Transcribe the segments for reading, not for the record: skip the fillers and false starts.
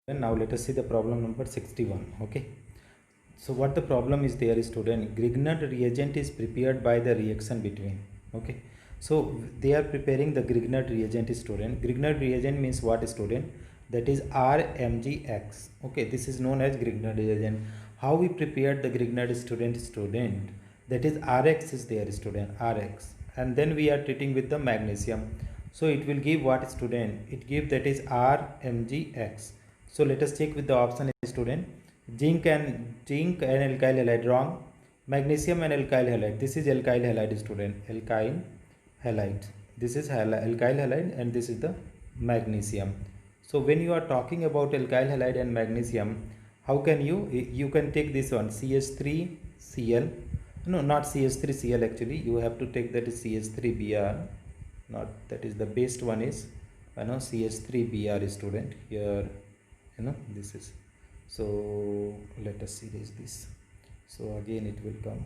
And now let us see the problem number 61. Okay, so what the problem is there, student? Grignard reagent is prepared by the reaction between. Okay, so they are preparing the Grignard reagent, student. Grignard reagent means what, student? That is RMGX. Okay, this is known as Grignard reagent. How we prepared the Grignard, student? That is RX is there, student, RX, and then we are treating with the magnesium. So it will give what, student? It give that is RMGX. So let us check with the option, student. Zinc and alkyl halide, wrong. Magnesium and alkyl halide. This is alkyl halide, student. Alkyl halide. This is alkyl halide and this is the magnesium. So when you are talking about alkyl halide and magnesium, how can you can take this one, CH3Cl. No, not CH3Cl actually. You have to take that is CH3Br. Not that is the best one is CH3Br, student. Here this is, so let us see this. So again it will come,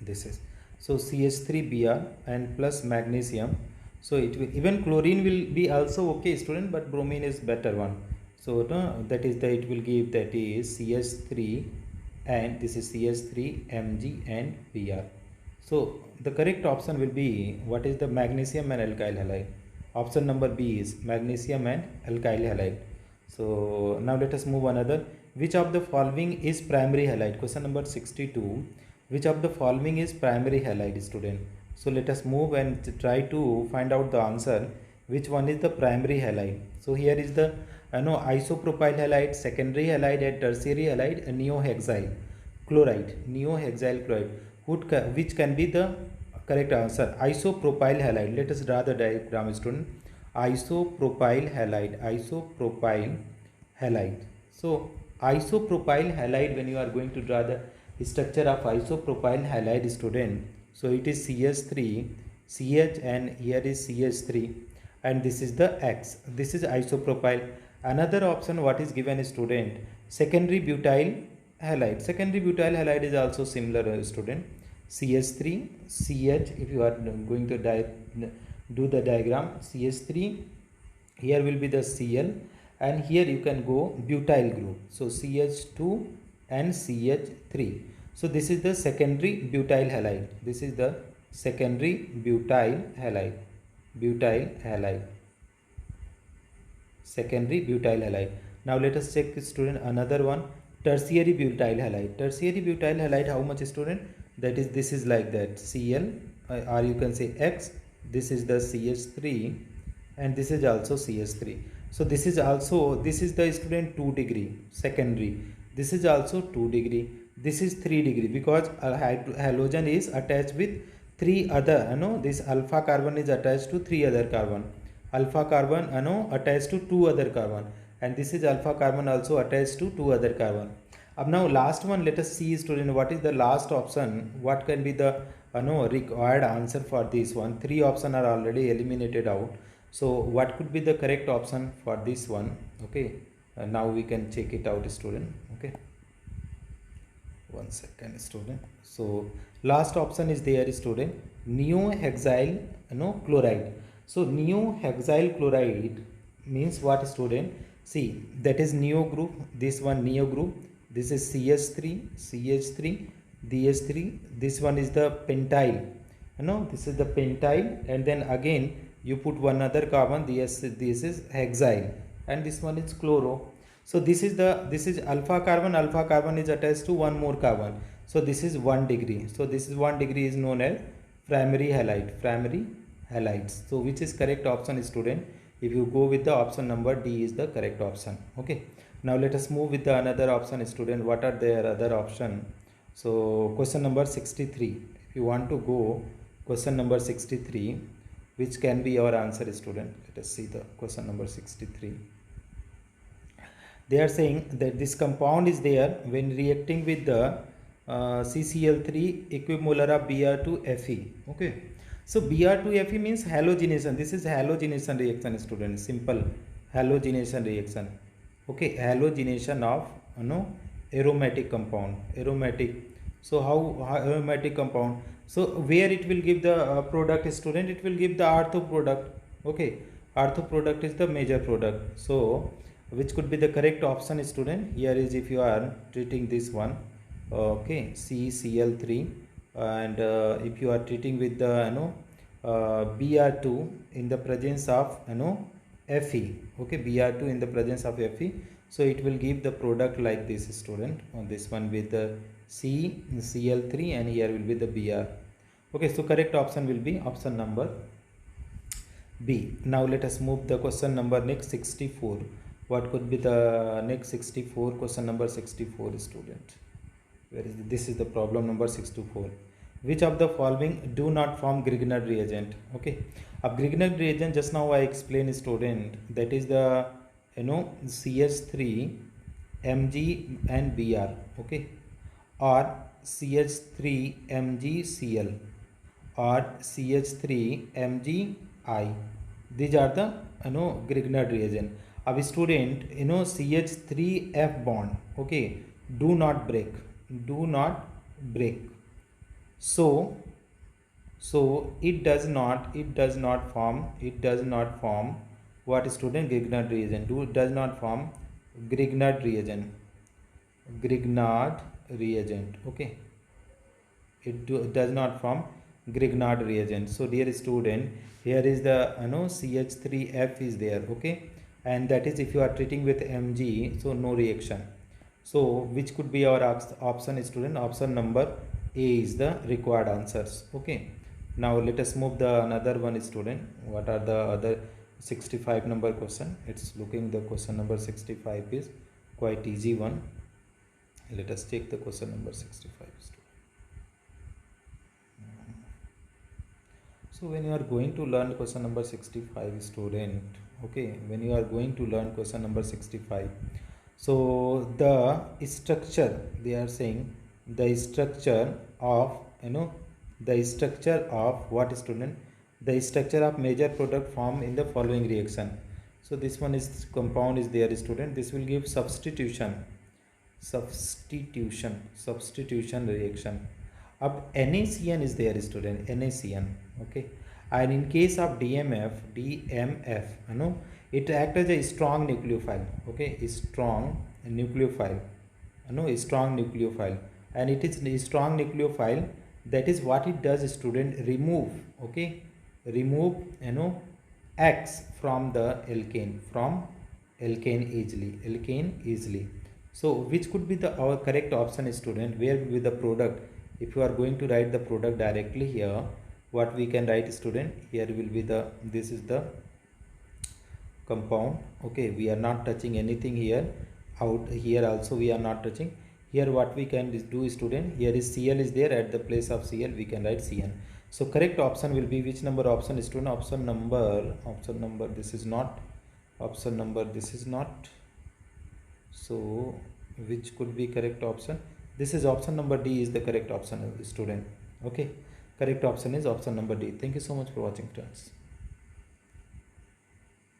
this is, so CH3Br and plus magnesium. So it will, even chlorine will be also okay, student, but bromine is better one. So that is the, it will give that is CH3 and this is CH3 Mg and Br. So the correct option will be, what is the magnesium and alkyl halide? Option number B is magnesium and alkyl halide. So now let us move another. Which of the following is primary halide? Question number 62. Which of the following is primary halide, student? So let us move and try to find out the answer. Which one is the primary halide? So here is the isopropyl halide, secondary halide, and tertiary halide, and neohexyl chloride. Neohexyl chloride. Which can be the correct answer? Isopropyl halide. Let us draw the diagram, student. Isopropyl halide. So isopropyl halide, when you are going to draw the structure of isopropyl halide, student, so it is CH3 CH and here is CH3 and this is the X. This is isopropyl. Another option what is given, student, secondary butyl halide. Secondary butyl halide is also similar, student. CH3 CH, if you are going to do the diagram, CH3, here will be the Cl and here you can go butyl group, so CH2 and CH3. So this is the secondary butyl halide. This is the secondary butyl halide. Secondary butyl halide. Now let us check, student, another one, tertiary butyl halide. Tertiary butyl halide, how much, student? That is, this is like that, Cl or you can say X. This is the CH3 and this is also CH3. So this is also, this is the, student, 2 degree secondary. This is also 2 degree. This is 3 degree because halogen is attached with 3 other, this alpha carbon is attached to 3 other carbon. Alpha carbon attached to 2 other carbon, and this is alpha carbon also attached to 2 other carbon. Now last one, let us see, student, what is the last option? What can be the required answer for this one? 3 options are already eliminated out. So what could be the correct option for this one? Okay, now we can check it out, student. Okay, 1 second, student. So last option is there, student, neohexyl chloride. So neohexyl chloride means what, student? See, that is neo group, this one neo group, this is CH3 DH3, this one is the pentyl, this is the pentyl, and then again you put one other carbon, this is hexyl, and this one is chloro. So this is alpha carbon is attached to one more carbon, so this is 1 degree. So this is 1 degree is known as primary halides. So which is correct option, student? If you go with the option number D is the correct option. Okay, now let us move with the another option, student. What are their other option? So question number 63. If you want to go question number 63, which can be your answer, student? Let us see the question number 63. They are saying that this compound is there when reacting with the CCl3 equimolar of Br2Fe. Okay, so Br2Fe means halogenation. This is halogenation reaction, student. Simple halogenation reaction. Okay, halogenation of aromatic compound. So how aromatic compound? So where it will give the product, student? It will give the ortho product. Okay, ortho product is the major product. So which could be the correct option, student? Here is, if you are treating this one, okay, CCl3, and if you are treating with the Br2 in the presence of Fe, okay, Br2 in the presence of Fe, so it will give the product like this, student, on this one with the CCl3, and here will be the Br. Okay, so correct option will be option number B. Now let us move the question number next 64. What could be the next 64? Question number 64, student. Where is this? Is the problem number 64. Which of the following do not form Grignard reagent? Okay, a Grignard reagent, just now I explained, student, that is the CH3 Mg and Br, okay, or CH3 MgCl, or CH3 MgI. These are the Grignard reagent. अब student, CH3F bond, okay, do not break, so it does not form what, student? Grignard reagent. Does not form Grignard reagent, okay, it does not form Grignard reagent. So dear student, here is the CH3F is there, okay, and that is if you are treating with Mg, so no reaction. So which could be our option, student? Option number A is the required answers. Okay, now let us move the another one, student. What are the other 65 number question? It's looking, the question number 65 is quite easy one. Let us take the question number 65, student. So when you are going to learn question number 65, student, okay, when you are going to learn question number 65, so the structure, they are saying the structure of what, student? The structure of major product form in the following reaction. So this one is compound is there, student. This will give substitution reaction. अब NaCN is there, student, NaCN, okay, and in case of DMF, it acts as a strong nucleophile, okay, strong nucleophile, and it is a strong nucleophile. That is what it does, student, remove X from the alkane easily. So which could be our correct option, student? Where will be the product? If you are going to write the product directly here, what we can write, student? Here will be this is the compound, okay, we are not touching anything here. Out here also we are not touching. Here what we can do, student, here is Cl is there, at the place of Cl we can write Cn. So correct option will be which number option, student? Option number, this is not, option number this is not. So which could be correct option? This is option number D is the correct option, student. Okay, correct option is option number D. Thank you so much for watching, friends.